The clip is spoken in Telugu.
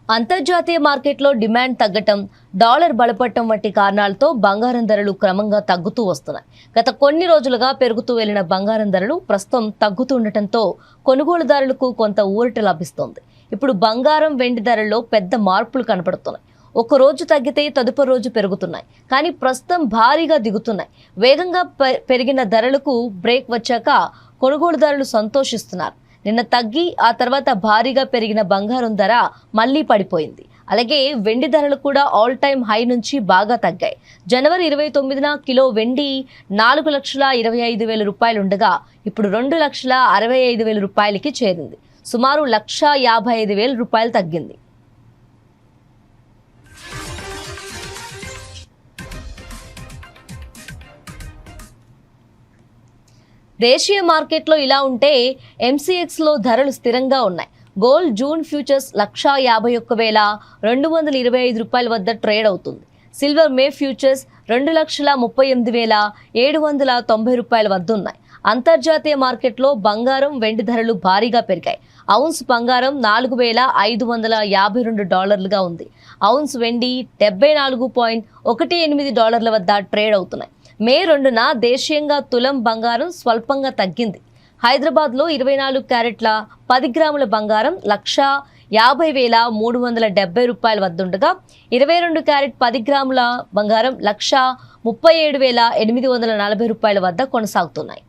అంతర్జాతీయ మార్కెట్లో డిమాండ్ తగ్గటం, డాలర్ బలపడటం వంటి కారణాలతో బంగారం ధరలు క్రమంగా తగ్గుతూ వస్తున్నాయి. గత కొన్ని రోజులుగా పెరుగుతూ వెళ్లిన బంగారం ధరలు ప్రస్తుతం తగ్గుతుండటంతో కొనుగోలుదారులకు కొంత ఊరట లభిస్తోంది. ఇప్పుడు బంగారం, వెండి ధరల్లో పెద్ద మార్పులు కనపడుతున్నాయి. ఒక రోజు తగ్గితే తదుపరి రోజు పెరుగుతున్నాయి, కానీ ప్రస్తుతం భారీగా దిగుతున్నాయి. వేగంగా పెరిగిన ధరలకు బ్రేక్ వచ్చాక కొనుగోలుదారులు సంతోషిస్తున్నారు. నిన్న తగ్గి ఆ తర్వాత భారీగా పెరిగిన బంగారం ధర మళ్లీ పడిపోయింది. అలాగే వెండి ధరలు కూడా ఆల్ టైమ్ హై నుంచి బాగా తగ్గాయి. జనవరి 29న కిలో వెండి 4,25,000 రూపాయలు ఉండగా ఇప్పుడు 2,65,000 రూపాయలకి చేరింది. సుమారు 1,55,000 రూపాయలు తగ్గింది. దేశీయ మార్కెట్లో ఇలా ఉంటే ఎంసీఎక్స్లో ధరలు స్థిరంగా ఉన్నాయి. గోల్డ్ జూన్ ఫ్యూచర్స్ 151,225 రూపాయల వద్ద ట్రేడ్ అవుతుంది. సిల్వర్ మే ఫ్యూచర్స్ 2,38,790 రూపాయల వద్ద ఉన్నాయి. అంతర్జాతీయ మార్కెట్లో బంగారం, వెండి ధరలు భారీగా పెరిగాయి. ఔన్స్ బంగారం $4,552గా ఉంది. ఔన్స్ వెండి $74.18 వద్ద ట్రేడ్ అవుతున్నాయి. మే 2న దేశీయంగా తులం బంగారం స్వల్పంగా తగ్గింది. హైదరాబాద్లో 24 క్యారెట్ల 10 గ్రాముల బంగారం 1,50,370 రూపాయల వద్ద ఉండగా 22 క్యారెట్ 10 గ్రాముల బంగారం 1,37,840 రూపాయల వద్ద కొనసాగుతున్నాయి.